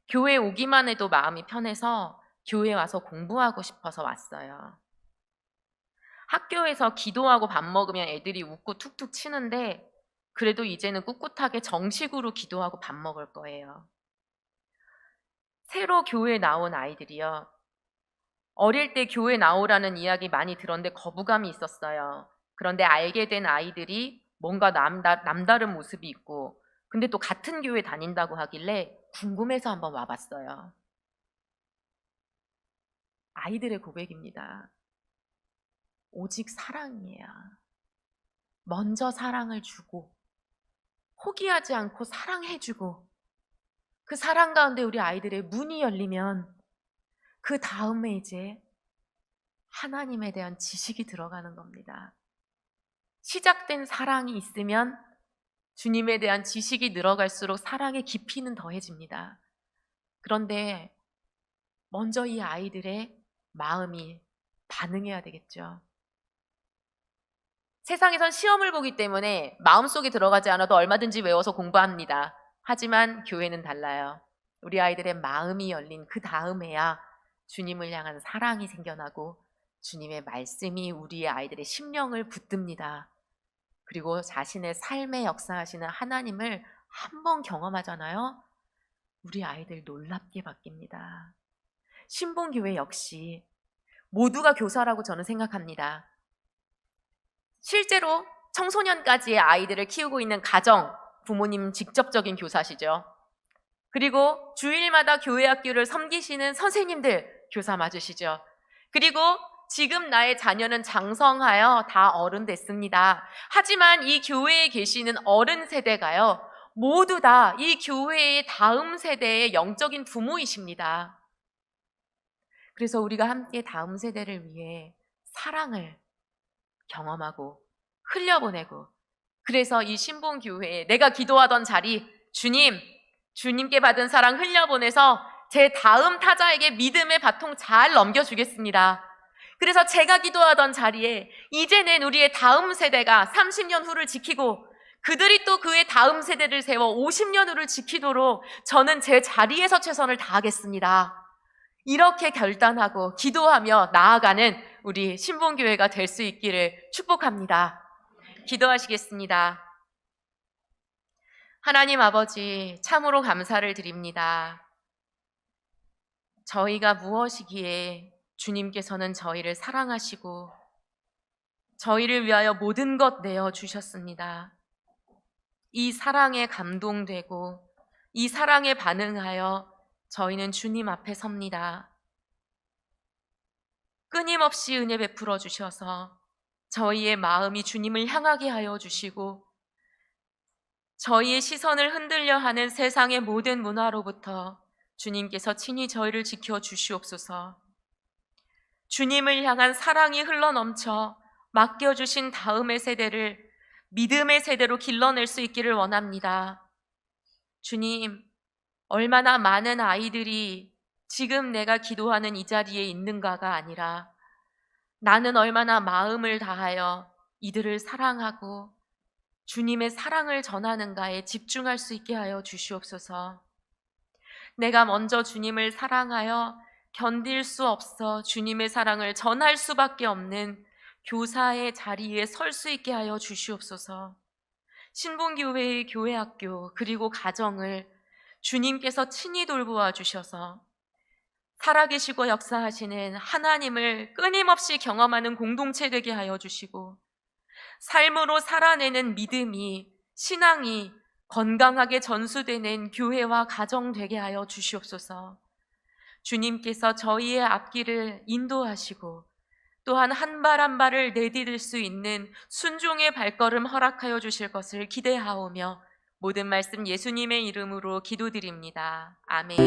교회 오기만 해도 마음이 편해서 교회 와서 공부하고 싶어서 왔어요. 학교에서 기도하고 밥 먹으면 애들이 웃고 툭툭 치는데 그래도 이제는 꿋꿋하게 정식으로 기도하고 밥 먹을 거예요. 새로 교회에 나온 아이들이요. 어릴 때 교회 나오라는 이야기 많이 들었는데 거부감이 있었어요. 그런데 알게 된 아이들이 뭔가 남다른 모습이 있고 근데 또 같은 교회 다닌다고 하길래 궁금해서 한번 와봤어요. 아이들의 고백입니다. 오직 사랑이에요. 먼저 사랑을 주고 포기하지 않고 사랑해주고 그 사랑 가운데 우리 아이들의 문이 열리면 그 다음에 이제 하나님에 대한 지식이 들어가는 겁니다. 시작된 사랑이 있으면 주님에 대한 지식이 늘어갈수록 사랑의 깊이는 더해집니다. 그런데 먼저 이 아이들의 마음이 반응해야 되겠죠. 세상에선 시험을 보기 때문에 마음속에 들어가지 않아도 얼마든지 외워서 공부합니다. 하지만 교회는 달라요. 우리 아이들의 마음이 열린 그 다음에야 주님을 향한 사랑이 생겨나고 주님의 말씀이 우리의 아이들의 심령을 붙듭니다. 그리고 자신의 삶에 역사하시는 하나님을 한번 경험하잖아요. 우리 아이들 놀랍게 바뀝니다. 신봉교회 역시 모두가 교사라고 저는 생각합니다. 실제로 청소년까지의 아이들을 키우고 있는 가정, 부모님 직접적인 교사시죠. 그리고 주일마다 교회 학교를 섬기시는 선생님들 교사 맞으시죠. 그리고 지금 나의 자녀는 장성하여 다 어른 됐습니다. 하지만 이 교회에 계시는 어른 세대가요, 모두 다 이 교회의 다음 세대의 영적인 부모이십니다. 그래서 우리가 함께 다음 세대를 위해 사랑을 경험하고 흘려보내고, 그래서 이 신봉교회에 내가 기도하던 자리, 주님께 받은 사랑 흘려보내서 제 다음 타자에게 믿음의 바통 잘 넘겨주겠습니다. 그래서 제가 기도하던 자리에 이제는 우리의 다음 세대가 30년 후를 지키고 그들이 또 그의 다음 세대를 세워 50년 후를 지키도록 저는 제 자리에서 최선을 다하겠습니다. 이렇게 결단하고 기도하며 나아가는 우리 신봉교회가 될 수 있기를 축복합니다. 기도하시겠습니다. 하나님 아버지, 참으로 감사를 드립니다. 저희가 무엇이기에 주님께서는 저희를 사랑하시고 저희를 위하여 모든 것 내어주셨습니다. 이 사랑에 감동되고 이 사랑에 반응하여 저희는 주님 앞에 섭니다. 끊임없이 은혜 베풀어 주셔서 저희의 마음이 주님을 향하게 하여 주시고 저희의 시선을 흔들려 하는 세상의 모든 문화로부터 주님께서 친히 저희를 지켜 주시옵소서. 주님을 향한 사랑이 흘러넘쳐 맡겨주신 다음의 세대를 믿음의 세대로 길러낼 수 있기를 원합니다. 주님, 얼마나 많은 아이들이 지금 내가 기도하는 이 자리에 있는가가 아니라 나는 얼마나 마음을 다하여 이들을 사랑하고 주님의 사랑을 전하는가에 집중할 수 있게 하여 주시옵소서. 내가 먼저 주님을 사랑하여 견딜 수 없어 주님의 사랑을 전할 수밖에 없는 교사의 자리에 설 수 있게 하여 주시옵소서. 신봉교회의 교회학교 그리고 가정을 주님께서 친히 돌보아 주셔서 살아계시고 역사하시는 하나님을 끊임없이 경험하는 공동체 되게 하여 주시고 삶으로 살아내는 믿음이, 신앙이 건강하게 전수되는 교회와 가정 되게 하여 주시옵소서. 주님께서 저희의 앞길을 인도하시고 또한 한 발 한 발을 내디딜 수 있는 순종의 발걸음 허락하여 주실 것을 기대하오며 모든 말씀 예수님의 이름으로 기도드립니다. 아멘.